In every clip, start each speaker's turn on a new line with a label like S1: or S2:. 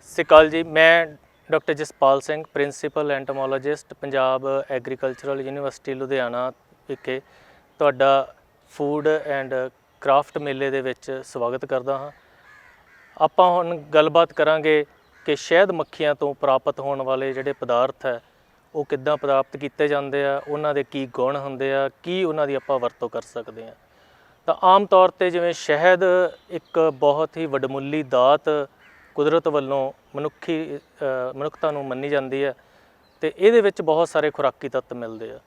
S1: ਸਤਿ ਸ਼੍ਰੀ ਅਕਾਲ ਜੀ। ਮੈਂ doctor Jaspal Singh, principal entomologist, Punjab agricultural university Ludhiana ਵਿਖੇ ਤੁਹਾਡਾ ਫੂਡ ਐਂਡ ਕ੍ਰਾਫਟ ਮੇਲੇ ਦੇ ਵਿੱਚ ਸਵਾਗਤ ਕਰਦਾ ਹਾਂ। ਆਪਾਂ ਹੁਣ ਗੱਲਬਾਤ ਕਰਾਂਗੇ ਕਿ ਸ਼ਹਿਦ ਮੱਖੀਆਂ ਤੋਂ ਪ੍ਰਾਪਤ ਹੋਣ ਵਾਲੇ ਜਿਹੜੇ ਪਦਾਰਥ ਹੈ ਉਹ ਕਿੱਦਾਂ ਪ੍ਰਾਪਤ ਕੀਤੇ ਜਾਂਦੇ ਆ, ਉਹਨਾਂ ਦੇ ਕੀ ਗੁਣ ਹੁੰਦੇ ਆ, ਕੀ ਉਹਨਾਂ ਦੀ ਆਪਾਂ ਵਰਤੋਂ ਕਰ ਸਕਦੇ ਹਾਂ। ਤਾਂ ਆਮ ਤੌਰ 'ਤੇ ਜਿਵੇਂ ਸ਼ਹਿਦ ਇੱਕ ਬਹੁਤ ਹੀ ਵਡਮੁੱਲੀ ਦਾਤ ਕੁਦਰਤ ਵੱਲੋਂ ਮਨੁੱਖਤਾ ਨੂੰ ਮੰਨੀ ਜਾਂਦੀ ਹੈ ਅਤੇ ਇਹਦੇ ਵਿੱਚ ਬਹੁਤ ਸਾਰੇ ਖੁਰਾਕੀ ਤੱਤ ਮਿਲਦੇ ਆ।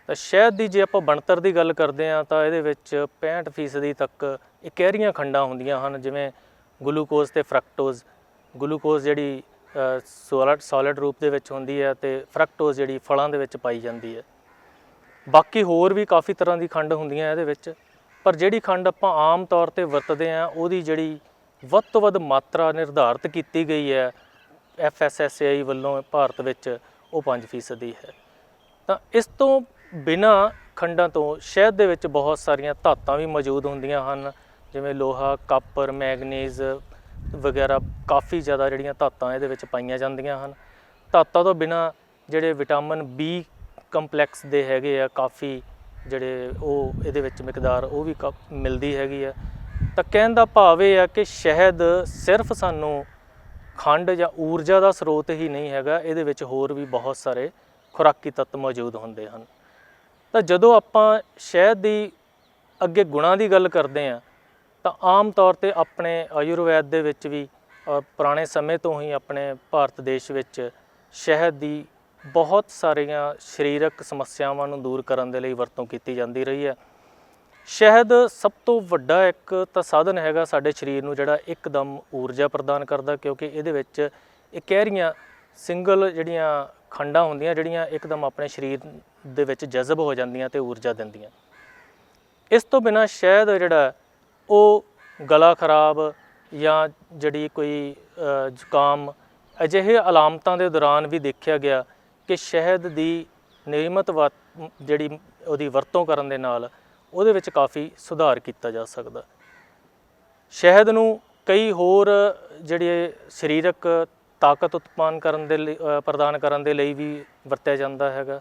S1: ਤਾਂ ਸ਼ਹਿਦ ਦੀ ਜੇ ਆਪਾਂ ਬਣਤਰ ਦੀ ਗੱਲ ਕਰਦੇ ਹਾਂ ਤਾਂ ਇਹਦੇ ਵਿੱਚ 65% ਤੱਕ ਇਕਹਿਰੀਆਂ ਖੰਡਾਂ ਹੁੰਦੀਆਂ ਹਨ, ਜਿਵੇਂ ਗਲੂਕੋਜ਼ ਅਤੇ ਫਰਕਟੋਜ਼। ਗਲੂਕੋਜ਼ ਜਿਹੜੀ ਸੋਲਿਡ ਰੂਪ ਦੇ ਵਿੱਚ ਹੁੰਦੀ ਹੈ ਅਤੇ ਫਰਕਟੋਜ਼ ਜਿਹੜੀ ਫਲਾਂ ਦੇ ਵਿੱਚ ਪਾਈ ਜਾਂਦੀ ਹੈ। ਬਾਕੀ ਹੋਰ ਵੀ ਕਾਫੀ ਤਰ੍ਹਾਂ ਦੀ ਖੰਡ ਹੁੰਦੀਆਂ ਇਹਦੇ ਵਿੱਚ, ਪਰ ਜਿਹੜੀ ਖੰਡ ਆਪਾਂ ਆਮ ਤੌਰ 'ਤੇ ਵਰਤਦੇ ਹਾਂ ਉਹਦੀ ਜਿਹੜੀ ਵੱਧ ਤੋਂ ਵੱਧ ਮਾਤਰਾ ਨਿਰਧਾਰਿਤ ਕੀਤੀ ਗਈ ਹੈ FSSAI ਵੱਲੋਂ ਭਾਰਤ ਵਿੱਚ, ਉਹ 5% ਹੈ। ਤਾਂ ਇਸ ਤੋਂ ਬਿਨਾਂ ਖੰਡਾਂ ਤੋਂ ਸ਼ਹਿਦ ਦੇ ਵਿੱਚ ਬਹੁਤ ਸਾਰੀਆਂ ਧਾਤਾਂ ਵੀ ਮੌਜੂਦ ਹੁੰਦੀਆਂ ਹਨ, ਜਿਵੇਂ ਲੋਹਾ, ਕਾਪਰ, ਮੈਗਨੀਜ਼ ਵਗੈਰਾ। ਕਾਫੀ ਜ਼ਿਆਦਾ ਜਿਹੜੀਆਂ ਧਾਤਾਂ ਇਹਦੇ ਵਿੱਚ ਪਾਈਆਂ ਜਾਂਦੀਆਂ ਹਨ। ਧਾਤਾਂ ਤੋਂ ਬਿਨਾਂ ਜਿਹੜੇ ਵਿਟਾਮਿਨ B ਕੰਪਲੈਕਸ ਦੇ ਹੈਗੇ ਆ ਕਾਫੀ, ਜਿਹੜੇ ਉਹ ਇਹਦੇ ਵਿੱਚ ਮਿਕਦਾਰ ਉਹ ਵੀ ਮਿਲਦੀ ਹੈਗੀ ਆ। ਤਾਂ ਕਹਿਣ ਦਾ ਭਾਵ ਇਹ ਆ ਕਿ ਸ਼ਹਿਦ ਸਿਰਫ ਸਾਨੂੰ ਖੰਡ ਜਾਂ ਊਰਜਾ ਦਾ ਸਰੋਤ ਹੀ ਨਹੀਂ ਹੈਗਾ, ਇਹਦੇ ਵਿੱਚ ਹੋਰ ਵੀ ਬਹੁਤ ਸਾਰੇ ਖੁਰਾਕੀ ਤੱਤ ਮੌਜੂਦ ਹੁੰਦੇ ਹਨ। ਤਾਂ ਜਦੋਂ ਆਪਾਂ ਸ਼ਹਿਦ ਦੀ ਅੱਗੇ ਗੁਣਾਂ ਦੀ ਗੱਲ ਕਰਦੇ ਹਾਂ ਤਾਂ ਆਮ ਤੌਰ 'ਤੇ ਆਪਣੇ ਆਯੁਰਵੈਦ ਦੇ ਵਿੱਚ ਵੀ ਪੁਰਾਣੇ ਸਮੇਂ ਤੋਂ ਹੀ ਆਪਣੇ ਭਾਰਤ ਦੇਸ਼ ਵਿੱਚ ਸ਼ਹਿਦ ਦੀ ਬਹੁਤ ਸਾਰੀਆਂ ਸਰੀਰਕ ਸਮੱਸਿਆਵਾਂ ਨੂੰ ਦੂਰ ਕਰਨ ਦੇ ਲਈ ਵਰਤੋਂ ਕੀਤੀ ਜਾਂਦੀ ਰਹੀ ਹੈ। ਸ਼ਹਿਦ ਸਭ ਤੋਂ ਵੱਡਾ ਇੱਕ ਤਾਂ ਸਾਧਨ ਹੈਗਾ ਸਾਡੇ ਸਰੀਰ ਨੂੰ ਜਿਹੜਾ ਇੱਕਦਮ ਊਰਜਾ ਪ੍ਰਦਾਨ ਕਰਦਾ, ਕਿਉਂਕਿ ਇਹਦੇ ਵਿੱਚ ਇਕਹਿਰੀਆਂ ਸਿੰਗਲ ਜਿਹੜੀਆਂ ਖੰਡਾਂ ਹੁੰਦੀਆਂ ਜਿਹੜੀਆਂ ਇੱਕਦਮ ਆਪਣੇ ਸਰੀਰ ਦੇ ਵਿੱਚ ਜਜ਼ਬ ਹੋ ਜਾਂਦੀਆਂ ਅਤੇ ਊਰਜਾ ਦਿੰਦੀਆਂ। ਇਸ ਤੋਂ ਬਿਨਾਂ ਸ਼ਹਿਦ ਜਿਹੜਾ ਉਹ ਗਲਾ ਖਰਾਬ ਜਾਂ ਜਿਹੜੀ ਕੋਈ ਜ਼ੁਕਾਮ ਅਜਿਹੇ ਅਲਾਮਤਾਂ ਦੇ ਦੌਰਾਨ ਵੀ ਦੇਖਿਆ ਗਿਆ ਕਿ ਸ਼ਹਿਦ ਦੀ ਨਿਯਮਿਤ ਜਿਹੜੀ ਉਹਦੀ ਵਰਤੋਂ ਕਰਨ ਦੇ ਨਾਲ ਉਹਦੇ ਵਿੱਚ ਕਾਫੀ ਸੁਧਾਰ ਕੀਤਾ ਜਾ ਸਕਦਾ। ਸ਼ਹਿਦ ਨੂੰ ਕਈ ਹੋਰ ਜਿਹੜੇ ਸਰੀਰਕ ਤਾਕਤ ਉਤਪੰਨ ਕਰਨ ਦੇ ਲਈ ਪ੍ਰਦਾਨ ਕਰਨ ਦੇ ਲਈ ਵੀ ਵਰਤਿਆ ਜਾਂਦਾ ਹੈਗਾ।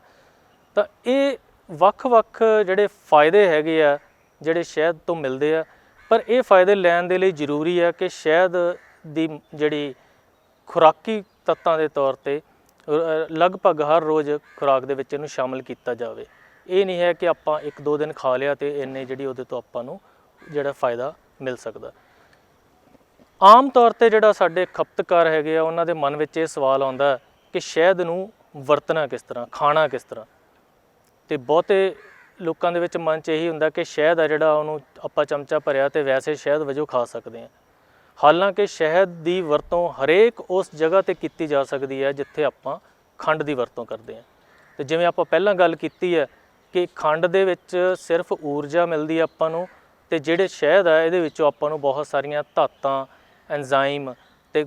S1: ਤਾਂ ਇਹ ਵੱਖ-ਵੱਖ ਜਿਹੜੇ ਫਾਇਦੇ ਹੈਗੇ ਆ ਜਿਹੜੇ ਸ਼ਹਿਦ ਤੋਂ ਮਿਲਦੇ ਆ, ਪਰ ਇਹ ਫਾਇਦੇ ਲੈਣ ਦੇ ਲਈ ਜ਼ਰੂਰੀ ਹੈ ਕਿ ਸ਼ਹਿਦ ਦੀ ਜਿਹੜੀ ਖੁਰਾਕੀ ਤੱਤਾਂ ਦੇ ਤੌਰ 'ਤੇ ਲਗਭਗ ਹਰ ਰੋਜ਼ ਖੁਰਾਕ ਦੇ ਵਿੱਚ ਇਹਨੂੰ ਸ਼ਾਮਿਲ ਕੀਤਾ ਜਾਵੇ। ਇਹ ਨਹੀਂ ਹੈ ਕਿ ਆਪਾਂ 1-2 ਦਿਨ ਖਾ ਲਿਆ ਅਤੇ ਇੰਨੇ ਜਿਹੜੀ ਉਹਦੇ ਤੋਂ ਆਪਾਂ ਨੂੰ ਜਿਹੜਾ ਫਾਇਦਾ ਮਿਲ ਸਕਦਾ। ਆਮ ਤੌਰ 'ਤੇ ਜਿਹੜਾ ਸਾਡੇ ਖਪਤਕਾਰ ਹੈਗੇ ਆ ਉਹਨਾਂ ਦੇ ਮਨ ਵਿੱਚ ਇਹ ਸਵਾਲ ਆਉਂਦਾ ਕਿ ਸ਼ਹਿਦ ਨੂੰ ਵਰਤਣਾ ਕਿਸ ਤਰ੍ਹਾਂ, ਖਾਣਾ ਕਿਸ ਤਰ੍ਹਾਂ। ਅਤੇ ਬਹੁਤੇ ਲੋਕਾਂ ਦੇ ਵਿੱਚ ਮਨ 'ਚ ਇਹੀ ਹੁੰਦਾ ਕਿ ਸ਼ਹਿਦ ਆ ਜਿਹੜਾ ਉਹਨੂੰ ਆਪਾਂ ਚਮਚਾ ਭਰਿਆ ਅਤੇ ਵੈਸੇ ਸ਼ਹਿਦ ਵਜੋਂ ਖਾ ਸਕਦੇ ਹਾਂ। ਹਾਲਾਂਕਿ ਸ਼ਹਿਦ ਦੀ ਵਰਤੋਂ ਹਰੇਕ ਉਸ ਜਗ੍ਹਾ 'ਤੇ ਕੀਤੀ ਜਾ ਸਕਦੀ ਹੈ ਜਿੱਥੇ ਆਪਾਂ ਖੰਡ ਦੀ ਵਰਤੋਂ ਕਰਦੇ ਹਾਂ। ਅਤੇ ਜਿਵੇਂ ਆਪਾਂ ਪਹਿਲਾਂ ਗੱਲ ਕੀਤੀ ਹੈ ਕਿ ਖੰਡ ਦੇ ਵਿੱਚ ਸਿਰਫ ਊਰਜਾ ਮਿਲਦੀ ਆਪਾਂ ਨੂੰ, ਅਤੇ ਜਿਹੜੇ ਸ਼ਹਿਦ ਆ ਇਹਦੇ ਵਿੱਚੋਂ ਆਪਾਂ ਨੂੰ ਬਹੁਤ ਸਾਰੀਆਂ ਧਾਤਾਂ, ਐਨਜ਼ਾਈਮ ਅਤੇ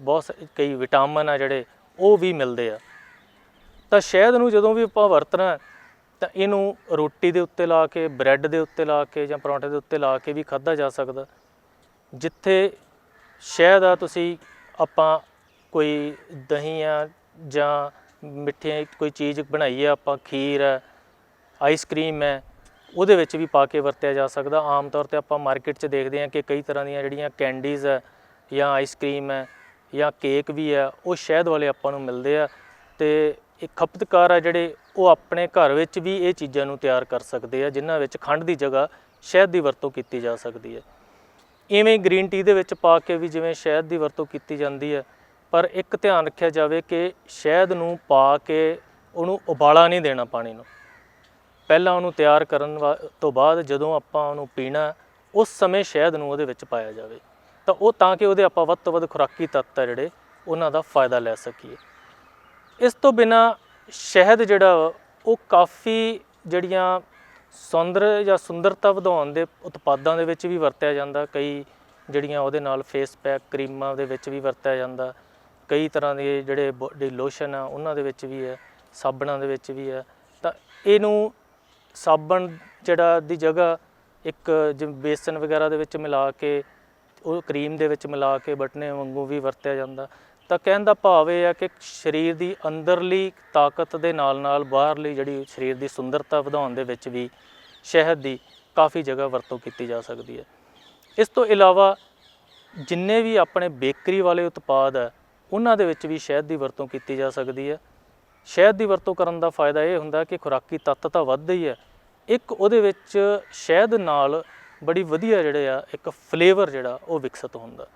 S1: ਕਈ ਵਿਟਾਮਿਨ ਆ ਜਿਹੜੇ ਉਹ ਵੀ ਮਿਲਦੇ ਆ। ਤਾਂ ਸ਼ਹਿਦ ਨੂੰ ਜਦੋਂ ਵੀ ਆਪਾਂ ਵਰਤਣਾ ਤਾਂ ਇਹਨੂੰ ਰੋਟੀ ਦੇ ਉੱਤੇ ਲਾ ਕੇ, ਬ੍ਰੈਡ ਦੇ ਉੱਤੇ ਲਾ ਕੇ ਜਾਂ ਪਰੌਂਠੇ ਦੇ ਉੱਤੇ ਲਾ ਕੇ ਵੀ ਖਾਧਾ ਜਾ ਸਕਦਾ। ਜਿੱਥੇ ਸ਼ਹਿਦ ਆ ਤੁਸੀਂ ਆਪਾਂ ਕੋਈ ਦਹੀਂ ਆ ਜਾਂ ਮਿੱਠੀ ਕੋਈ ਚੀਜ਼ ਬਣਾਈ ਹੈ, ਆਪਾਂ ਖੀਰ ਹੈ, ਆਈਸਕ੍ਰੀਮ ਹੈ, ਉਹਦੇ ਵਿੱਚ ਵੀ ਪਾ ਕੇ ਵਰਤਿਆ ਜਾ ਸਕਦਾ। ਆਮ ਤੌਰ 'ਤੇ ਆਪਾਂ ਮਾਰਕੀਟ 'ਚ ਦੇਖਦੇ ਹਾਂ ਕਿ ਕਈ ਤਰ੍ਹਾਂ ਦੀਆਂ ਜਿਹੜੀਆਂ ਕੈਂਡੀਜ਼ ਹੈ ਜਾਂ ਆਈਸਕ੍ਰੀਮ ਹੈ ਜਾਂ ਕੇਕ ਵੀ ਹੈ ਉਹ ਸ਼ਹਿਦ ਵਾਲੇ ਆਪਾਂ ਨੂੰ ਮਿਲਦੇ ਆ। ਅਤੇ ਇੱਕ ਖਪਤਕਾਰ ਆ ਜਿਹੜੇ ਉਹ ਆਪਣੇ ਘਰ ਵਿੱਚ ਵੀ ਇਹ ਚੀਜ਼ਾਂ ਨੂੰ ਤਿਆਰ ਕਰ ਸਕਦੇ ਆ ਜਿਨ੍ਹਾਂ ਵਿੱਚ ਖੰਡ ਦੀ ਜਗ੍ਹਾ ਸ਼ਹਿਦ ਦੀ ਵਰਤੋਂ ਕੀਤੀ ਜਾ ਸਕਦੀ ਹੈ। ਇਵੇਂ ਗ੍ਰੀਨ ਟੀ ਦੇ ਵਿੱਚ ਪਾ ਕੇ ਵੀ ਜਿਵੇਂ ਸ਼ਹਿਦ ਦੀ ਵਰਤੋਂ ਕੀਤੀ ਜਾਂਦੀ ਹੈ, ਪਰ ਇੱਕ ਧਿਆਨ ਰੱਖਿਆ ਜਾਵੇ ਕਿ ਸ਼ਹਿਦ ਨੂੰ ਪਾ ਕੇ ਉਹਨੂੰ ਉਬਾਲਾ ਨਹੀਂ ਦੇਣਾ ਪਾਣੀ ਨੂੰ। ਪਹਿਲਾਂ ਉਹਨੂੰ ਤਿਆਰ ਕਰਨ ਤੋਂ ਬਾਅਦ ਜਦੋਂ ਆਪਾਂ ਉਹਨੂੰ ਪੀਣਾ ਉਸ ਸਮੇਂ ਸ਼ਹਿਦ ਨੂੰ ਉਹਦੇ ਵਿੱਚ ਪਾਇਆ ਜਾਵੇ, ਤਾਂ ਕਿ ਉਹਦੇ ਆਪਾਂ ਵੱਧ ਤੋਂ ਵੱਧ ਖੁਰਾਕੀ ਤੱਤ ਆ ਜਿਹੜੇ ਉਹਨਾਂ ਦਾ ਫਾਇਦਾ ਲੈ ਸਕੀਏ। ਇਸ ਤੋਂ ਬਿਨਾਂ ਸ਼ਹਿਦ ਜਿਹੜਾ ਉਹ ਕਾਫੀ ਜਿਹੜੀਆਂ ਸੁੰਦਰਤਾ ਵਧਾਉਣ ਦੇ ਉਤਪਾਦਾਂ ਦੇ ਵਿੱਚ ਵੀ ਵਰਤਿਆ ਜਾਂਦਾ। ਕਈ ਜਿਹੜੀਆਂ ਉਹਦੇ ਨਾਲ ਫੇਸ ਪੈਕ, ਕਰੀਮਾਂ ਦੇ ਵਿੱਚ ਵੀ ਵਰਤਿਆ ਜਾਂਦਾ। ਕਈ ਤਰ੍ਹਾਂ ਦੇ ਜਿਹੜੇ ਬੋਡੀ ਲੋਸ਼ਨ ਆ ਉਹਨਾਂ ਦੇ ਵਿੱਚ ਵੀ ਹੈ, ਸਾਬਣਾਂ ਦੇ ਵਿੱਚ ਵੀ ਹੈ। ਤਾਂ ਇਹਨੂੰ ਸਾਬਣ ਜਿਹੜਾ ਦੀ ਜਗ੍ਹਾ ਇੱਕ ਜਿਵੇਂ ਬੇਸਨ ਵਗੈਰਾ ਦੇ ਵਿੱਚ ਮਿਲਾ ਕੇ ਉਹ ਕਰੀਮ ਦੇ ਵਿੱਚ ਮਿਲਾ ਕੇ ਬਟਨੇ ਵਾਂਗੂ ਵੀ ਵਰਤਿਆ ਜਾਂਦਾ। ਤਾਂ ਕਹਿਣ ਦਾ ਭਾਵ ਇਹ ਹੈ ਕਿ ਸਰੀਰ ਦੀ ਅੰਦਰਲੀ ਤਾਕਤ ਦੇ ਨਾਲ ਬਾਹਰਲੀ ਜਿਹੜੀ ਸਰੀਰ ਦੀ ਸੁੰਦਰਤਾ ਵਧਾਉਣ ਦੇ ਵਿੱਚ ਵੀ ਸ਼ਹਿਦ ਦੀ ਕਾफ़ी ਜਗ੍ਹਾ ਵਰਤੋਂ ਕੀਤੀ ਜਾ ਸਕਦੀ ਹੈ। ਇਸ ਤੋਂ ਇਲਾਵਾ ਜਿੰਨੇ ਵੀ ਆਪਣੇ ਬੇਕਰੀ ਵਾਲੇ ਉਤਪਾਦ ਹੈ ਉਹਨਾਂ ਦੇ ਵਿੱਚ ਵੀ ਸ਼ਹਿਦ ਦੀ ਵਰਤੋਂ ਕੀਤੀ ਜਾ ਸਕਦੀ ਹੈ। ਸ਼ਹਿਦ ਦੀ ਵਰਤੋਂ ਕਰਨ ਦਾ ਫਾਇਦਾ ਇਹ ਹੁੰਦਾ ਕਿ ਖੁਰਾਕੀ ਤੱਤ ਤਾਂ ਵੱਧਦੇ ਹੀ ਹੈ, ਇੱਕ ਉਹਦੇ ਵਿੱਚ ਸ਼ਹਿਦ ਨਾਲ ਬੜੀ ਵਧੀਆ ਜਿਹੜੇ ਆ ਇੱਕ ਫਲੇਵਰ ਜਿਹੜਾ ਉਹ ਵਿਕਸਿਤ ਹੁੰਦਾ।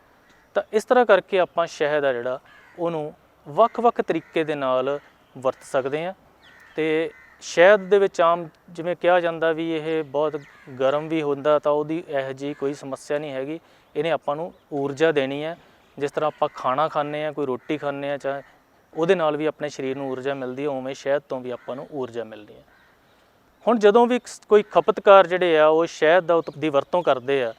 S1: ਤਾਂ ਇਸ ਤਰ੍ਹਾਂ ਕਰਕੇ ਆਪਾਂ ਸ਼ਹਿਦ ਆ ਜਿਹੜਾ ਉਹਨੂੰ ਵੱਖ-ਵੱਖ ਤਰੀਕੇ ਦੇ ਨਾਲ ਵਰਤ ਸਕਦੇ ਹਾਂ। ਅਤੇ ਸ਼ਹਿਦ ਦੇ ਵਿੱਚ ਆਮ ਜਿਵੇਂ ਕਿਹਾ ਜਾਂਦਾ ਵੀ ਇਹ ਬਹੁਤ ਗਰਮ ਵੀ ਹੁੰਦਾ, ਤਾਂ ਉਹਦੀ ਇਹੋ ਜਿਹੀ ਕੋਈ ਸਮੱਸਿਆ ਨਹੀਂ ਹੈਗੀ। ਇਹਨੇ ਆਪਾਂ ਨੂੰ ਊਰਜਾ ਦੇਣੀ ਹੈ। ਜਿਸ ਤਰ੍ਹਾਂ ਆਪਾਂ ਖਾਣਾ ਖਾਂਦੇ ਹਾਂ, ਕੋਈ ਰੋਟੀ ਖਾਂਦੇ ਹਾਂ, ਚਾਹੇ ਉਹਦੇ ਨਾਲ ਵੀ ਆਪਣੇ ਸਰੀਰ ਨੂੰ ਊਰਜਾ ਮਿਲਦੀ ਹੈ, ਉਵੇਂ ਸ਼ਹਿਦ ਤੋਂ ਵੀ ਆਪਾਂ ਨੂੰ ਊਰਜਾ ਮਿਲਦੀ ਹੈ। ਹੁਣ ਜਦੋਂ ਵੀ ਕੋਈ ਖਪਤਕਾਰ ਜਿਹੜੇ ਆ ਉਹ ਸ਼ਹਿਦ ਦੀ ਵਰਤੋਂ ਕਰਦੇ ਆ,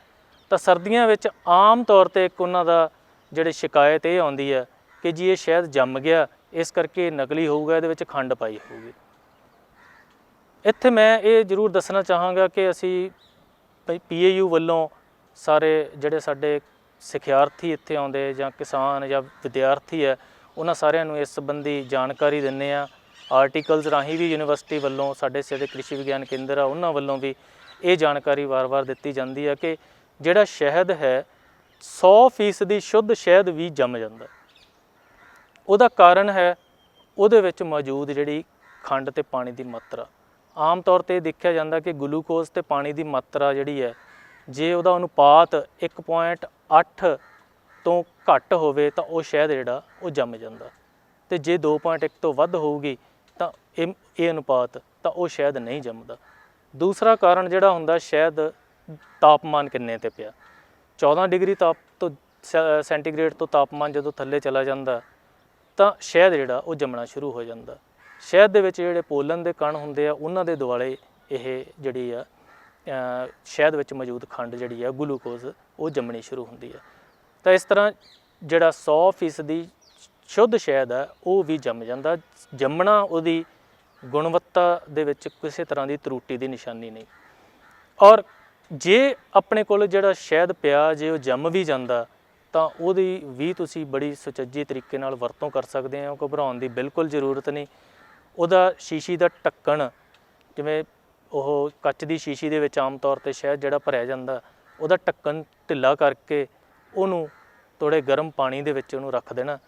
S1: ਤਾਂ ਸਰਦੀਆਂ ਵਿੱਚ ਆਮ ਤੌਰ 'ਤੇ ਇੱਕ ਉਹਨਾਂ ਦਾ ਜਿਹੜੇ ਸ਼ਿਕਾਇਤ ਇਹ ਆਉਂਦੀ ਹੈ ਕਿ ਜੀ ਇਹ ਸ਼ਹਿਦ ਜੰਮ ਗਿਆ, ਇਸ ਕਰਕੇ ਨਕਲੀ ਹੋਊਗਾ, ਇਹਦੇ ਵਿੱਚ ਖੰਡ ਪਾਈ ਹੋਊਗੀ। ਇੱਥੇ ਮੈਂ ਇਹ ਜ਼ਰੂਰ ਦੱਸਣਾ ਚਾਹਾਂਗਾ ਕਿ ਅਸੀਂ PAU ਵੱਲੋਂ ਸਾਰੇ ਜਿਹੜੇ ਸਾਡੇ ਸਿਖਿਆਰਥੀ ਇੱਥੇ ਆਉਂਦੇ ਜਾਂ ਕਿਸਾਨ ਜਾਂ ਵਿਦਿਆਰਥੀ ਹੈ, ਉਹਨਾਂ ਸਾਰਿਆਂ ਨੂੰ ਇਸ ਸੰਬੰਧੀ ਜਾਣਕਾਰੀ ਦਿੰਦੇ ਹਾਂ। ਆਰਟੀਕਲਸ ਰਾਹੀਂ ਵੀ ਯੂਨੀਵਰਸਿਟੀ ਵੱਲੋਂ ਸਾਡੇ ਜਿਹੜੇ ਕ੍ਰਿਸ਼ੀ ਵਿਗਿਆਨ ਕੇਂਦਰ ਆ ਉਹਨਾਂ ਵੱਲੋਂ ਵੀ ਇਹ ਜਾਣਕਾਰੀ ਵਾਰ-ਵਾਰ ਦਿੱਤੀ ਜਾਂਦੀ ਹੈ ਕਿ ਜਿਹੜਾ ਸ਼ਹਿਦ ਹੈ 100% ਸ਼ੁੱਧ ਸ਼ਹਿਦ ਵੀ ਜੰਮ ਜਾਂਦਾ। ਉਹਦਾ ਕਾਰਨ ਹੈ ਉਹਦੇ ਵਿੱਚ ਮੌਜੂਦ ਜਿਹੜੀ ਖੰਡ ਅਤੇ ਪਾਣੀ ਦੀ ਮਾਤਰਾ। ਆਮ ਤੌਰ 'ਤੇ ਦੇਖਿਆ ਜਾਂਦਾ ਕਿ ਗਲੂਕੋਜ਼ ਅਤੇ ਪਾਣੀ ਦੀ ਮਾਤਰਾ ਜਿਹੜੀ ਹੈ, ਜੇ ਉਹਦਾ ਅਨੁਪਾਤ 1.8 ਤੋਂ ਘੱਟ ਹੋਵੇ ਤਾਂ ਉਹ ਸ਼ਹਿਦ ਜਿਹੜਾ ਉਹ ਜੰਮ ਜਾਂਦਾ, ਅਤੇ ਜੇ 2.1 ਤੋਂ ਵੱਧ ਹੋਊਗੀ ਤਾਂ ਇਹ ਅਨੁਪਾਤ ਤਾਂ ਉਹ ਸ਼ਹਿਦ ਨਹੀਂ ਜੰਮਦਾ। ਦੂਸਰਾ ਕਾਰਨ ਜਿਹੜਾ ਹੁੰਦਾ ਸ਼ਹਿਦ ਤਾਪਮਾਨ ਕਿੰਨੇ 'ਤੇ ਪਿਆ। 14 ਡਿਗਰੀ ਸੈਂਟੀਗ੍ਰੇਡ ਤੋਂ ਤਾਪਮਾਨ ਜਦੋਂ ਥੱਲੇ ਚਲਾ ਜਾਂਦਾ ਤਾਂ ਸ਼ਹਿਦ ਜਿਹੜਾ ਉਹ ਜੰਮਣਾ ਸ਼ੁਰੂ ਹੋ ਜਾਂਦਾ। ਸ਼ਹਿਦ ਦੇ ਵਿੱਚ ਜਿਹੜੇ ਪੋਲਨ ਦੇ ਕਣ ਹੁੰਦੇ ਆ ਉਹਨਾਂ ਦੇ ਦੁਆਲੇ ਇਹ ਜਿਹੜੀ ਆ ਸ਼ਹਿਦ ਵਿੱਚ ਮੌਜੂਦ ਖੰਡ ਜਿਹੜੀ ਆ ਗਲੂਕੋਜ਼ ਉਹ ਜੰਮਣੀ ਸ਼ੁਰੂ ਹੁੰਦੀ ਹੈ। ਤਾਂ ਇਸ ਤਰ੍ਹਾਂ ਜਿਹੜਾ 100% ਸ਼ੁੱਧ ਸ਼ਹਿਦ ਹੈ ਉਹ ਵੀ ਜੰਮ ਜਾਂਦਾ। ਜੰਮਣਾ ਉਹਦੀ ਗੁਣਵੱਤਾ ਦੇ ਵਿੱਚ ਕਿਸੇ ਤਰ੍ਹਾਂ ਦੀ ਤਰੁੱਟੀ ਦੀ ਨਿਸ਼ਾਨੀ ਨਹੀਂ। ਔਰ ਜੇ ਆਪਣੇ ਕੋਲ ਜਿਹੜਾ ਸ਼ਹਿਦ ਪਿਆ ਜੇ ਉਹ ਜੰਮ ਵੀ ਜਾਂਦਾ ਤਾਂ ਉਹਦੀ ਵੀ ਤੁਸੀਂ ਬੜੀ ਸੁਚੱਜੀ ਤਰੀਕੇ ਨਾਲ ਵਰਤੋਂ ਕਰ ਸਕਦੇ ਹੋ। ਘਬਰਾਉਣ ਦੀ ਬਿਲਕੁਲ ਜ਼ਰੂਰਤ ਨਹੀਂ। ਉਹਦਾ ਸ਼ੀਸ਼ੀ ਦਾ ਢੱਕਣ, ਜਿਵੇਂ ਉਹ ਕੱਚ ਦੀ ਸ਼ੀਸ਼ੀ ਦੇ ਵਿੱਚ ਆਮ ਤੌਰ 'ਤੇ ਸ਼ਹਿਦ ਜਿਹੜਾ ਭਰਿਆ ਜਾਂਦਾ, ਉਹਦਾ ਢੱਕਣ ਢਿੱਲਾ ਕਰਕੇ ਉਹਨੂੰ ਥੋੜ੍ਹੇ ਗਰਮ ਪਾਣੀ ਦੇ ਵਿੱਚ ਉਹਨੂੰ ਰੱਖ ਦੇਣਾ।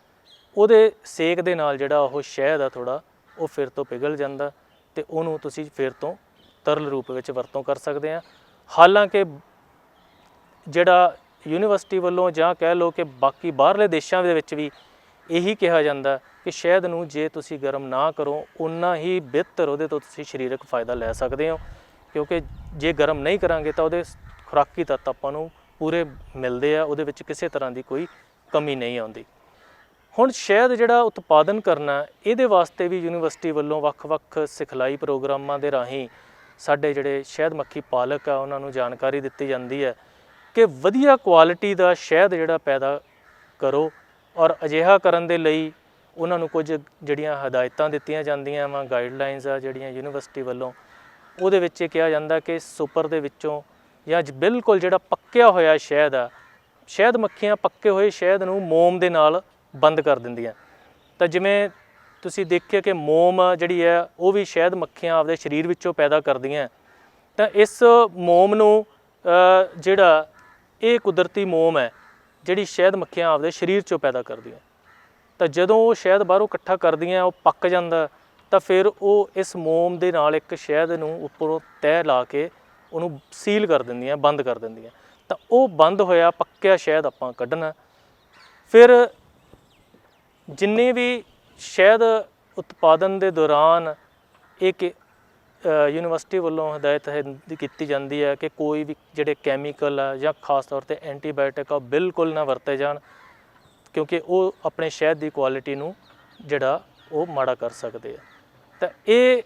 S1: ਉਹਦੇ ਸੇਕ ਦੇ ਨਾਲ ਜਿਹੜਾ ਉਹ ਸ਼ਹਿਦ ਆ ਥੋੜ੍ਹਾ ਉਹ ਫਿਰ ਤੋਂ ਪਿਘਲ ਜਾਂਦਾ ਅਤੇ ਉਹਨੂੰ ਤੁਸੀਂ ਫਿਰ ਤੋਂ ਤਰਲ ਰੂਪ ਵਿੱਚ ਵਰਤੋਂ ਕਰ ਸਕਦੇ ਹਾਂ। ਹਾਲਾਂਕਿ ਜਿਹੜਾ ਯੂਨੀਵਰਸਿਟੀ ਵੱਲੋਂ ਜਾਂ ਕਹਿ ਲਓ ਕਿ ਬਾਕੀ ਬਾਹਰਲੇ ਦੇਸ਼ਾਂ ਦੇ ਵਿੱਚ ਵੀ ਇਹੀ ਕਿਹਾ ਜਾਂਦਾ ਕਿ ਸ਼ਹਿਦ ਨੂੰ ਜੇ ਤੁਸੀਂ ਗਰਮ ਨਾ ਕਰੋ ਓਨਾ ਹੀ ਬਿਹਤਰ ਉਹਦੇ ਤੋਂ ਤੁਸੀਂ ਸਰੀਰਕ ਫਾਇਦਾ ਲੈ ਸਕਦੇ ਹੋ, ਕਿਉਂਕਿ ਜੇ ਗਰਮ ਨਹੀਂ ਕਰਾਂਗੇ ਤਾਂ ਉਹਦੇ ਖੁਰਾਕੀ ਤੱਤ ਆਪਾਂ ਨੂੰ ਪੂਰੇ ਮਿਲਦੇ ਆ, ਉਹਦੇ ਵਿੱਚ ਕਿਸੇ ਤਰ੍ਹਾਂ ਦੀ ਕੋਈ ਕਮੀ ਨਹੀਂ ਆਉਂਦੀ। ਹੁਣ ਸ਼ਹਿਦ ਜਿਹੜਾ ਉਤਪਾਦਨ ਕਰਨਾ ਇਹਦੇ ਵਾਸਤੇ ਵੀ ਯੂਨੀਵਰਸਿਟੀ ਵੱਲੋਂ ਵੱਖ-ਵੱਖ ਸਿਖਲਾਈ ਪ੍ਰੋਗਰਾਮਾਂ ਦੇ ਰਾਹੀਂ ਸਾਡੇ ਜਿਹੜੇ ਸ਼ਹਿਦ ਮੱਖੀ ਪਾਲਕ ਆ ਉਹਨਾਂ ਨੂੰ ਜਾਣਕਾਰੀ ਦਿੱਤੀ ਜਾਂਦੀ ਹੈ ਕਿ ਵਧੀਆ ਕੁਆਲਿਟੀ ਦਾ ਸ਼ਹਿਦ ਜਿਹੜਾ ਪੈਦਾ ਕਰੋ। ਔਰ ਅਜਿਹਾ ਕਰਨ ਦੇ ਲਈ ਉਹਨਾਂ ਨੂੰ ਕੁਝ ਜਿਹੜੀਆਂ ਹਦਾਇਤਾਂ ਦਿੱਤੀਆਂ ਜਾਂਦੀਆਂ ਵਾ, ਗਾਈਡਲਾਈਨਸ ਆ ਜਿਹੜੀਆਂ ਯੂਨੀਵਰਸਿਟੀ ਵੱਲੋਂ, ਉਹਦੇ ਵਿੱਚ ਇਹ ਕਿਹਾ ਜਾਂਦਾ ਕਿ ਸੁਪਰ ਦੇ ਵਿੱਚੋਂ ਜਾਂ ਬਿਲਕੁਲ ਜਿਹੜਾ ਪੱਕਿਆ ਹੋਇਆ ਸ਼ਹਿਦ ਆ, ਸ਼ਹਿਦ ਮੱਖੀਆਂ ਪੱਕੇ ਹੋਏ ਸ਼ਹਿਦ ਨੂੰ ਮੋਮ ਦੇ ਨਾਲ ਬੰਦ ਕਰ ਦਿੰਦੀਆਂ। ਤਾਂ ਜਿਵੇਂ ਤੁਸੀਂ ਦੇਖਿਆ ਕਿ ਮੋਮ ਜਿਹੜੀ ਹੈ ਉਹ ਵੀ ਸ਼ਹਿਦ ਮੱਖੀਆਂ ਆਪਦੇ ਸਰੀਰ ਵਿੱਚੋਂ ਪੈਦਾ ਕਰਦੀਆਂ। ਤਾਂ ਇਸ ਮੋਮ ਨੂੰ ਜਿਹੜਾ ਇਹ ਕੁਦਰਤੀ ਮੋਮ ਹੈ ਜਿਹੜੀ ਸ਼ਹਿਦ ਮੱਖੀਆਂ ਆਪਦੇ ਸਰੀਰ 'ਚੋਂ ਪੈਦਾ ਕਰਦੀਆਂ, ਤਾਂ ਜਦੋਂ ਉਹ ਸ਼ਹਿਦ ਬਾਹਰੋਂ ਇਕੱਠਾ ਕਰਦੀਆਂ ਉਹ ਪੱਕ ਜਾਂਦਾ ਤਾਂ ਫਿਰ ਉਹ ਇਸ ਮੋਮ ਦੇ ਨਾਲ ਇੱਕ ਸ਼ਹਿਦ ਨੂੰ ਉੱਪਰੋਂ ਤਹਿ ਲਾ ਕੇ ਉਹਨੂੰ ਸੀਲ ਕਰ ਦਿੰਦੀਆਂ, ਬੰਦ ਕਰ ਦਿੰਦੀਆਂ। ਤਾਂ ਉਹ ਬੰਦ ਹੋਇਆ ਪੱਕਿਆ ਸ਼ਹਿਦ ਆਪਾਂ ਕੱਢਣਾ। ਫਿਰ ਜਿੰਨੇ ਵੀ ਸ਼ਹਿਦ ਉਤਪਾਦਨ ਦੇ ਦੌਰਾਨ ਇੱਕ ਯੂਨੀਵਰਸਿਟੀ ਵੱਲੋਂ ਹਦਾਇਤ ਕੀਤੀ ਜਾਂਦੀ ਹੈ ਕਿ ਕੋਈ ਵੀ ਜਿਹੜੇ ਕੈਮੀਕਲ ਆ ਜਾਂ ਖਾਸ ਤੌਰ 'ਤੇ ਐਂਟੀਬਾਇਓਟਿਕ ਆ ਬਿਲਕੁਲ ਨਾ ਵਰਤੇ ਜਾਣ, ਕਿਉਂਕਿ ਉਹ ਆਪਣੇ ਸ਼ਹਿਦ ਦੀ ਕੁਆਲਿਟੀ ਨੂੰ ਜਿਹੜਾ ਉਹ ਮਾੜਾ ਕਰ ਸਕਦੇ ਆ। ਤਾਂ ਇਹ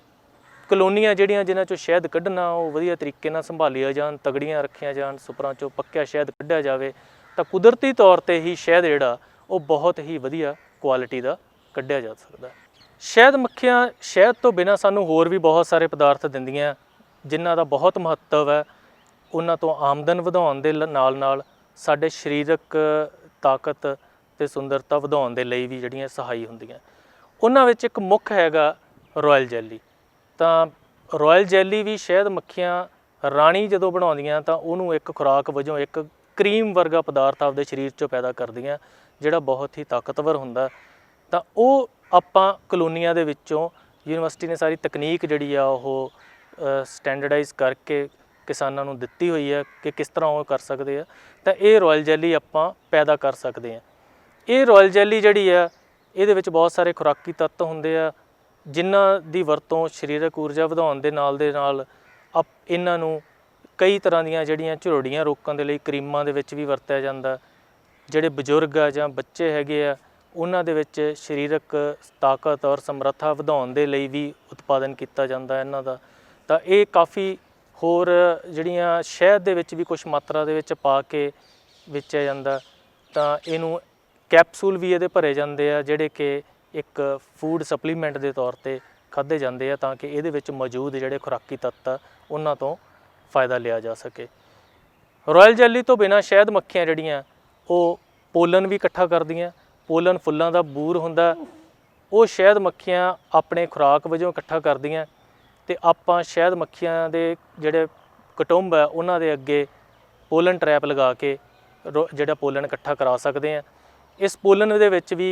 S1: ਕਲੋਨੀਆਂ ਜਿਹੜੀਆਂ ਜਿਨ੍ਹਾਂ 'ਚੋਂ ਸ਼ਹਿਦ ਕੱਢਣਾ ਉਹ ਵਧੀਆ ਤਰੀਕੇ ਨਾਲ ਸੰਭਾਲੀਆਂ ਜਾਣ, ਤਗੜੀਆਂ ਰੱਖੀਆਂ ਜਾਣ, ਸੁਪਰਾਂ 'ਚੋਂ ਪੱਕਿਆ ਸ਼ਹਿਦ ਕੱਢਿਆ ਜਾਵੇ ਤਾਂ ਕੁਦਰਤੀ ਤੌਰ 'ਤੇ ਹੀ ਸ਼ਹਿਦ ਜਿਹੜਾ ਉਹ ਬਹੁਤ ਹੀ ਵਧੀਆ ਕੁਆਲਿਟੀ ਦਾ ਕੱਢਿਆ ਜਾ ਸਕਦਾ। ਸ਼ਹਿਦ ਮੱਖੀਆਂ ਸ਼ਹਿਦ ਤੋਂ ਬਿਨਾਂ ਸਾਨੂੰ ਹੋਰ ਵੀ ਬਹੁਤ ਸਾਰੇ ਪਦਾਰਥ ਦਿੰਦੀਆਂ ਜਿਨ੍ਹਾਂ ਦਾ ਬਹੁਤ ਮਹੱਤਵ ਹੈ। ਉਹਨਾਂ ਤੋਂ ਆਮਦਨ ਵਧਾਉਣ ਦੇ ਨਾਲ ਨਾਲ ਸਾਡੇ ਸਰੀਰਕ ਤਾਕਤ ਤੇ ਸੁੰਦਰਤਾ ਵਧਾਉਣ ਦੇ ਲਈ ਵੀ ਜਿਹੜੀਆਂ ਸਹਾਈ ਹੁੰਦੀਆਂ। ਉਹਨਾਂ ਵਿੱਚ ਇੱਕ ਮੁੱਖ ਹੈਗਾ ਰਾਇਲ ਜੈਲੀ। ਤਾਂ ਰਾਇਲ ਜੈਲੀ ਵੀ ਸ਼ਹਿਦ ਮੱਖੀਆਂ ਰਾਣੀ ਜਦੋਂ ਬਣਾਉਂਦੀਆਂ ਤਾਂ ਉਹਨੂੰ ਇੱਕ ਖੁਰਾਕ ਵਜੋਂ ਇੱਕ ਕਰੀਮ ਵਰਗਾ ਪਦਾਰਥ ਆਪਦੇ ਸਰੀਰ 'ਚੋਂ ਪੈਦਾ ਕਰਦੀਆਂ, ਜਿਹੜਾ ਬਹੁਤ ਹੀ ਤਾਕਤਵਰ ਹੁੰਦਾ। ਤਾਂ ਉਹ ਆਪਾਂ ਕਲੋਨੀਆਂ ਦੇ ਵਿੱਚੋਂ ਯੂਨੀਵਰਸਿਟੀ ਨੇ ਸਾਰੀ ਤਕਨੀਕ ਜਿਹੜੀ ਆ ਉਹ ਸਟੈਂਡਰਡਾਈਜ਼ ਕਰਕੇ ਕਿਸਾਨਾਂ ਨੂੰ ਦਿੱਤੀ ਹੋਈ ਹੈ ਕਿ ਕਿਸ ਤਰ੍ਹਾਂ ਉਹ ਕਰ ਸਕਦੇ ਆ। ਤਾਂ ਇਹ ਰਾਇਲ ਜੈਲੀ ਆਪਾਂ ਪੈਦਾ ਕਰ ਸਕਦੇ ਹਾਂ। ਇਹ ਰਾਇਲ ਜੈਲੀ ਜਿਹੜੀ ਆ ਇਹਦੇ ਵਿੱਚ ਬਹੁਤ ਸਾਰੇ ਖੁਰਾਕੀ ਤੱਤ ਹੁੰਦੇ ਆ, ਜਿਨ੍ਹਾਂ ਦੀ ਵਰਤੋਂ ਸਰੀਰਕ ਊਰਜਾ ਵਧਾਉਣ ਦੇ ਨਾਲ ਇਹਨਾਂ ਨੂੰ ਕਈ ਤਰ੍ਹਾਂ ਦੀਆਂ ਜਿਹੜੀਆਂ ਝੁਰੜੀਆਂ ਰੋਕਣ ਦੇ ਲਈ ਕਰੀਮਾਂ ਦੇ ਵਿੱਚ ਵੀ ਵਰਤਿਆ ਜਾਂਦਾ। ਜਿਹੜੇ ਬਜ਼ੁਰਗ ਆ ਜਾਂ ਬੱਚੇ ਹੈਗੇ ਆ ਉਹਨਾਂ ਦੇ ਵਿੱਚ ਸਰੀਰਕ ਤਾਕਤ ਔਰ ਸਮਰੱਥਾ ਵਧਾਉਣ ਦੇ ਲਈ ਵੀ ਉਤਪਾਦਨ ਕੀਤਾ ਜਾਂਦਾ ਇਹਨਾਂ ਦਾ। ਤਾਂ ਇਹ ਕਾਫੀ ਹੋਰ ਜਿਹੜੀਆਂ ਸ਼ਹਿਦ ਦੇ ਵਿੱਚ ਵੀ ਕੁਛ ਮਾਤਰਾ ਦੇ ਵਿੱਚ ਪਾ ਕੇ ਵੇਚਿਆ ਜਾਂਦਾ। ਤਾਂ ਇਹਨੂੰ ਕੈਪਸੂਲ ਵੀ ਇਹਦੇ ਭਰੇ ਜਾਂਦੇ ਆ, ਜਿਹੜੇ ਕਿ ਇੱਕ ਫੂਡ ਸਪਲੀਮੈਂਟ ਦੇ ਤੌਰ 'ਤੇ ਖਾਧੇ ਜਾਂਦੇ ਆ, ਤਾਂ ਕਿ ਇਹਦੇ ਵਿੱਚ ਮੌਜੂਦ ਜਿਹੜੇ ਖੁਰਾਕੀ ਤੱਤ ਆ ਉਹਨਾਂ ਤੋਂ फ़ायदा लिया जा सके। रॉयल जैली तो बिना शहद मक्खियाँ जड़ियाँ वो पोलन भी इकट्ठा करदियाँ। पोलन फुल्लां दा बूर हुंदा, वो शहद मक्खियाँ अपने खुराक वजों इकट्ठा करदियाँ ते आपां शहद मक्खियाँ दे जिहड़े कटुंब है उन्हां दे अगे पोलन ट्रैप लगा के जिहड़ा पोलन इकट्ठा करा सकते हैं। इस पोलन दे विच भी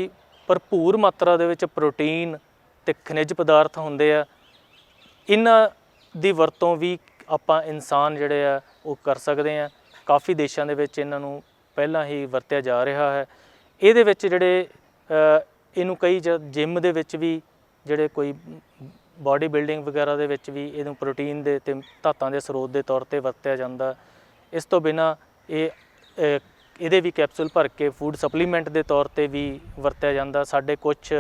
S1: भरपूर मात्रा दे विच प्रोटीन ते खनिज पदार्थ हुंदे आ। इन्हां दी वरतों भी ਆਪਾਂ ਇਨਸਾਨ ਜਿਹੜੇ ਆ ਉਹ ਕਰ ਸਕਦੇ ਹਾਂ। ਕਾਫੀ ਦੇਸ਼ਾਂ ਦੇ ਵਿੱਚ ਇਹਨਾਂ ਨੂੰ ਪਹਿਲਾਂ ਹੀ ਵਰਤਿਆ ਜਾ ਰਿਹਾ ਹੈ। ਇਹਦੇ ਵਿੱਚ ਜਿਹੜੇ ਇਹਨੂੰ ਕਈ ਜਿਮ ਦੇ ਵਿੱਚ ਵੀ ਜਿਹੜੇ ਕੋਈ ਬਾਡੀ ਬਿਲਡਿੰਗ ਵਗੈਰਾ ਦੇ ਵਿੱਚ ਵੀ ਇਹਨੂੰ ਪ੍ਰੋਟੀਨ ਦੇ ਅਤੇ ਧਾਤਾਂ ਦੇ ਸਰੋਤ ਦੇ ਤੌਰ 'ਤੇ ਵਰਤਿਆ ਜਾਂਦਾ। ਇਸ ਤੋਂ ਬਿਨਾਂ ਇਹਦੇ ਵੀ ਕੈਪਸੂਲ ਭਰ ਕੇ ਫੂਡ ਸਪਲੀਮੈਂਟ ਦੇ ਤੌਰ 'ਤੇ ਵੀ ਵਰਤਿਆ ਜਾਂਦਾ। ਸਾਡੇ ਕੁਛ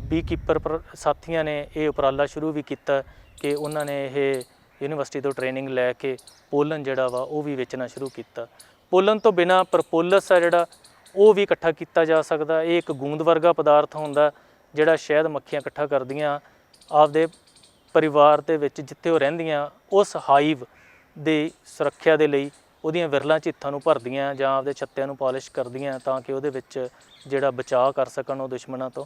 S1: ਬੀਕੀਪਰ ਸਾਥੀਆਂ ਨੇ ਇਹ ਉਪਰਾਲਾ ਸ਼ੁਰੂ ਵੀ ਕੀਤਾ ਕਿ ਉਹਨਾਂ ਨੇ ਇਹ यूनिवर्सिटी तो ट्रेनिंग लैके पोलन जिहड़ा वा वो भी बेचना शुरू किया। पोलन तो बिना प्रपोलस है जिहड़ा वो भी इकट्ठा किया जा सकता। ये एक गूंद वर्गा पदार्थ हुंदा जिहड़ा शहद मक्खियां इकट्ठा करदियां आपदे परिवार दे विच जिथे वो रहिंदियां उस हाइव दी सुरक्षा दे लई उहदियां विरलां चित्थां नूं भरदियां जां आपदे छत्तिਆਂ ਨੂੰ पालिश करदियां तां कि उहदे विच जिहड़ा बचाव कर सकण ਉਹ दुश्मनां ਤੋਂ।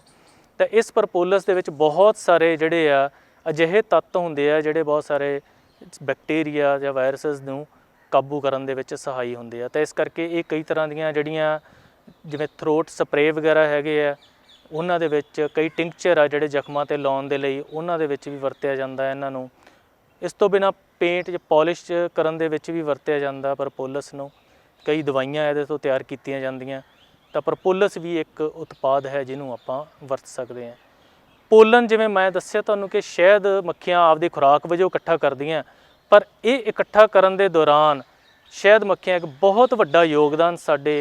S1: ਤਾਂ इस प्रपोलस दे विच बहुत सारे जिहड़े आ अजिहे तत्त हुंदे आ ਜਿਹੜੇ बहुत सारे बैक्टीरिया या वायरसिस ਨੂੰ ਕਾਬੂ ਕਰਨ ਦੇ ਵਿੱਚ ਸਹਾਈ ਹੁੰਦੇ ਆ। ਤਾਂ ਇਸ ਕਰਕੇ ਇਹ ਕਈ ਤਰ੍ਹਾਂ ਦੀਆਂ ਜਿਹੜੀਆਂ ਜਿਵੇਂ ਥਰੋਟ ਸਪਰੇ ਵਗੈਰਾ ਹੈਗੇ ਆ ਉਹਨਾਂ ਦੇ ਵਿੱਚ ਕਈ ਟਿੰਕਚਰ ਆ ਜਿਹੜੇ ਜ਼ਖਮਾਂ 'ਤੇ ਲਾਉਣ ਦੇ ਲਈ ਉਹਨਾਂ ਦੇ ਵਿੱਚ ਵੀ ਵਰਤਿਆ ਜਾਂਦਾ ਇਹਨਾਂ ਨੂੰ। ਇਸ ਤੋਂ ਬਿਨਾਂ ਪੇਂਟ ਜਾਂ ਪੋਲਿਸ਼ ਕਰਨ ਦੇ ਵਿੱਚ ਵੀ ਵਰਤਿਆ ਜਾਂਦਾ ਪ੍ਰਪੋਲਸ ਨੂੰ। ਕਈ ਦਵਾਈਆਂ ਇਹਦੇ ਤੋਂ ਤਿਆਰ ਕੀਤੀਆਂ ਜਾਂਦੀਆਂ। ਤਾਂ ਪ੍ਰਪੋਲਸ ਵੀ ਇੱਕ ਉਤਪਾਦ ਹੈ ਜਿਹਨੂੰ ਆਪਾਂ ਵਰਤ ਸਕਦੇ ਹਾਂ। पोलन जिवें मैं दस्सिया तुहानूं कि शहद मक्खियां आपदी खुराक वजों इकट्ठा करदियां, पर ये इकट्ठा करन दे दौरान शहद मक्खियां एक बहुत वड्डा योगदान साडे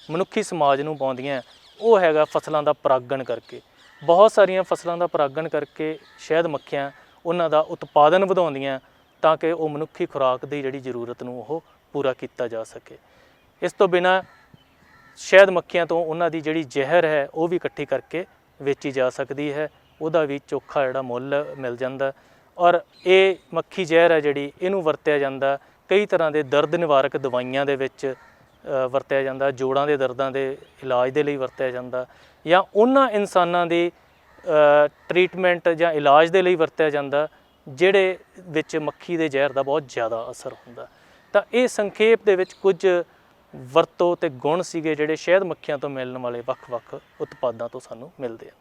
S1: मनुखी समाज नूं पाउंदियां। वो हैगा फसलों का परागण करके। बहुत सारिया फसलों का परागण करके शहद मक्खियां उन्हां दा उत्पादन वधाउंदियां तां कि वो मनुखी खुराक की जिहड़ी जरूरत नूं वो पूरा किया जा सके। इस तो बिना शहद मक्खियां तो उन्हां दी जिहड़ी जहर है वो भी इकट्ठी करके वेची जा सकती है। ਉਹਦਾ ਵੀ ਚੋਖਾ ਜਿਹੜਾ ਮੁੱਲ ਮਿਲ ਜਾਂਦਾ। ਔਰ ਇਹ ਮੱਖੀ ਜ਼ਹਿਰ ਹੈ ਜਿਹੜੀ ਇਹਨੂੰ ਵਰਤਿਆ ਜਾਂਦਾ ਕਈ ਤਰ੍ਹਾਂ ਦੇ ਦਰਦ ਨਿਵਾਰਕ ਦਵਾਈਆਂ ਦੇ ਵਿੱਚ ਵਰਤਿਆ ਜਾਂਦਾ। ਜੋੜਾਂ ਦੇ ਦਰਦਾਂ ਦੇ ਇਲਾਜ ਦੇ ਲਈ ਵਰਤਿਆ ਜਾਂਦਾ ਜਾਂ ਉਹਨਾਂ ਇਨਸਾਨਾਂ ਦੀ ਟਰੀਟਮੈਂਟ ਜਾਂ ਇਲਾਜ ਦੇ ਲਈ ਵਰਤਿਆ ਜਾਂਦਾ ਜਿਹੜੇ ਵਿੱਚ ਮੱਖੀ ਦੇ ਜ਼ਹਿਰ ਦਾ ਬਹੁਤ ਜ਼ਿਆਦਾ ਅਸਰ ਹੁੰਦਾ। ਤਾਂ ਇਹ ਸੰਖੇਪ ਦੇ ਵਿੱਚ ਕੁਝ ਵਰਤੋਂ ਅਤੇ ਗੁਣ ਸੀਗੇ ਜਿਹੜੇ ਸ਼ਹਿਦ ਮੱਖੀਆਂ ਤੋਂ ਮਿਲਣ ਵਾਲੇ ਵੱਖ-ਵੱਖ ਉਤਪਾਦਾਂ ਤੋਂ ਸਾਨੂੰ ਮਿਲਦੇ ਆ।